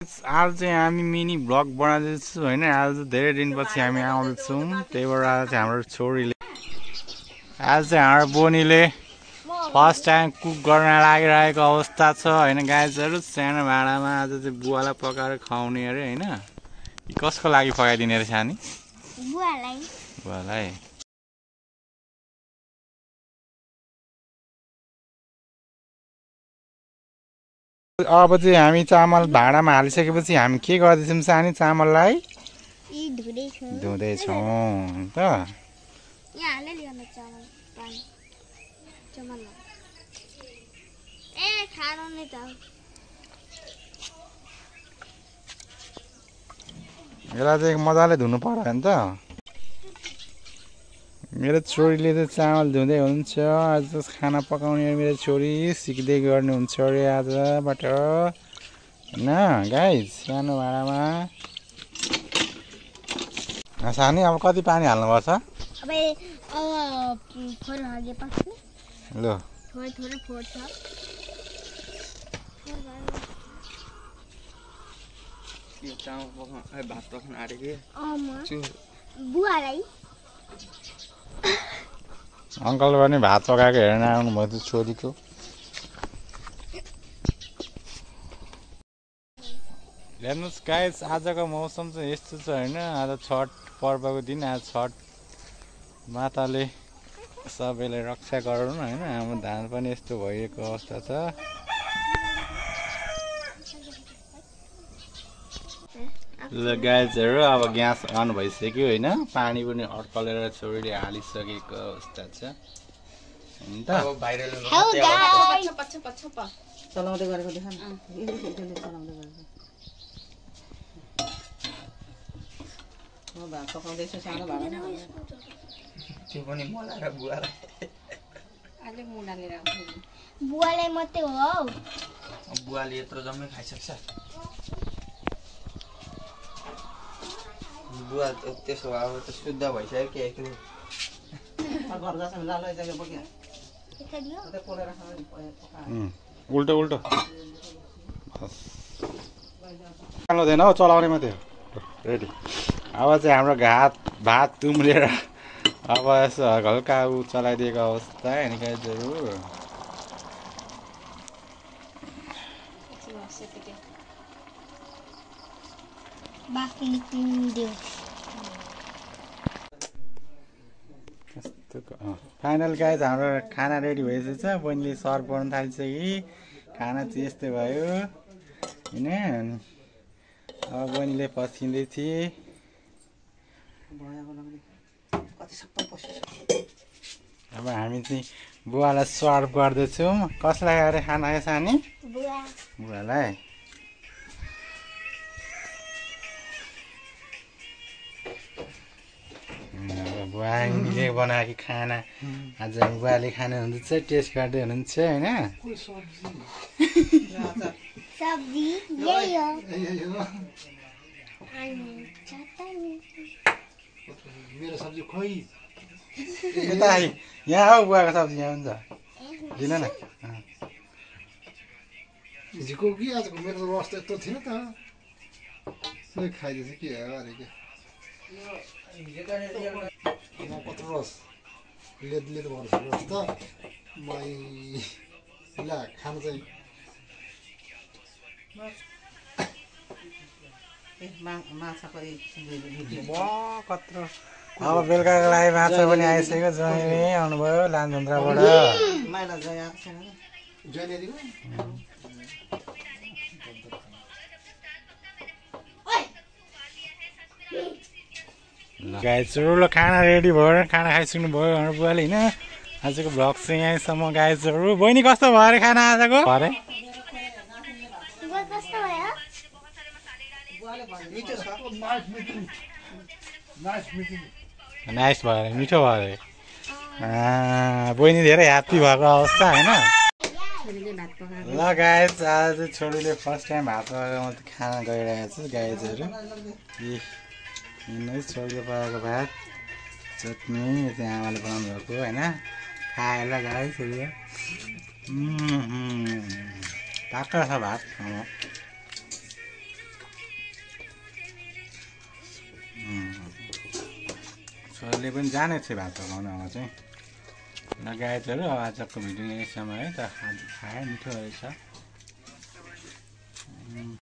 आज चाहिँ हामी मिनी ब्लग बनाउँदैछौँ होइन। आज धेरै दिनपछि हामी आउँदैछौँ, त्यही भएर आज चाहिँ हाम्रो छोरीले आज चाहिँ हाम्रो बोनीले फर्स्ट टाइम कुक गर्न लागिरहेको अवस्था छ होइन। गाइजहरू सानो भाँडामा आज चाहिँ बुवालाई पकाएर खुवाउने अरे होइन। कसको लागि पकाइदिने रहेछ नि? बुवालाई। अब चाहिँ हामी चामल भाँडामा हालिसकेपछि हामी के गर्दैछौँ सानी? चामललाई धुँदैछौँ त। यसलाई चाहिँ मजाले धुनु पर्यो नि त। मेरो छोरीले चाहिँ चामल धुँदै हुनुहुन्छ। आज खाना पकाउने मेरो छोरी सिक्दै गर्नुहुन्छ अरे आजबाट होइन गाइज। सानो भाँडामा सानी अब कति पानी हाल्नुपर्छ? ल भात पकाउनु आँटेको बुवालाई अङ्कल पनि भात पकाएको हेर्न आउनुभयो त्यो छोरीको। हेर्नुहोस् गाइस, आजको मौसम चाहिँ यस्तो छ होइन। आज छठ पर्वको दिन। आज छठ माताले सबैलाई रक्षा गरौँ होइन। हाम्रो धान पनि यस्तो भएको अवस्था छ। ल गाइजहरू अब ग्यास अन भइसक्यो होइन। पानी पनि अड्कलेर छोरीले हालिसकेको अवस्था छ होइन त। चलाउँदै गरेको देखा न। भात पकाउँदैछु सानो भाँडा। त्यो पनि मलाई र बुवालाई अलिक मुडालेर बुवालाई मात्रै हो। बुवाले यत्रो जम्मै खाइसक्छ। बुवा त्यसो अब त शुद्ध भइसक्यो के के घर जासम्म लालै जग्गा बोक्यो। उल्टो उल्टो हाल्दैन हौ, चलाउने मात्रै हो। रेडी। अब चाहिँ हाम्रो भात उम्लेर अब यसो हल्का चलाइदिएको अवस्था होइन गाइजहरू। फाइनल गाइज हाम्रो खाना रेडी भइसकेछ। बहिनीले सर्भ गर्न थालिसक्यो। खाना चाहिँ यस्तो भयो होइन। अब बहिनीले पस्किँदै थिए। अब हामी चाहिँ बुवालाई सर्भ गर्दैछौँ। कसलाई अरे खाना है सानी? बुवालाई। बुवाले बनाएको खाना आज बुवाले खानु हुँदैछ, टेस्ट गर्दै हुनुहुन्छ होइन। मेरो सब्जी खोइ यता यहाँ हौ बुवाको सब्जी यहाँ हुन्छ। दिन न हिजोको कि आजको मेरो त रस त यत्रो थिएन त। खाइदिएछ के अरे के कत्रो रस लेद लेद भन्नु रस त ला खानु चाहिँ कत्रो। अब बेलुकाको लागि माछा पनि आइसक्यो। ज्वाइँले आउनुभयो लान्धुन्द्राबाट। गाइजहरू खाना रेडी भयो। खाना खाइसक्नु भयो हाम्रो बुवाले होइन। आजको भ्लग चाहिँ यहीँसम्म गाइजहरू। बहिनी कस्तो भयो अरे खाना आजको? अरे नाइस भयो अरे, मिठो भयो अरे। बहिनी धेरै ह्याप्पी भएको अवस्था होइन। ल गाइज, आज छोरीले फर्स्ट टाइम भात पकाएको मात्रै खाना गइरहेको छ गाइजहरू। छोरीले पकाएको भात चटनी यो चाहिँ आमाले बनाउनु भएको होइन। खाएर गाइजहरू पाक्क छ भात। छोराले पनि जाने थियो भात पकाउन अब चाहिँ लगाएछ र आजको भिडियो यहीसम्म है त। आज खाए मिठो रहेछ।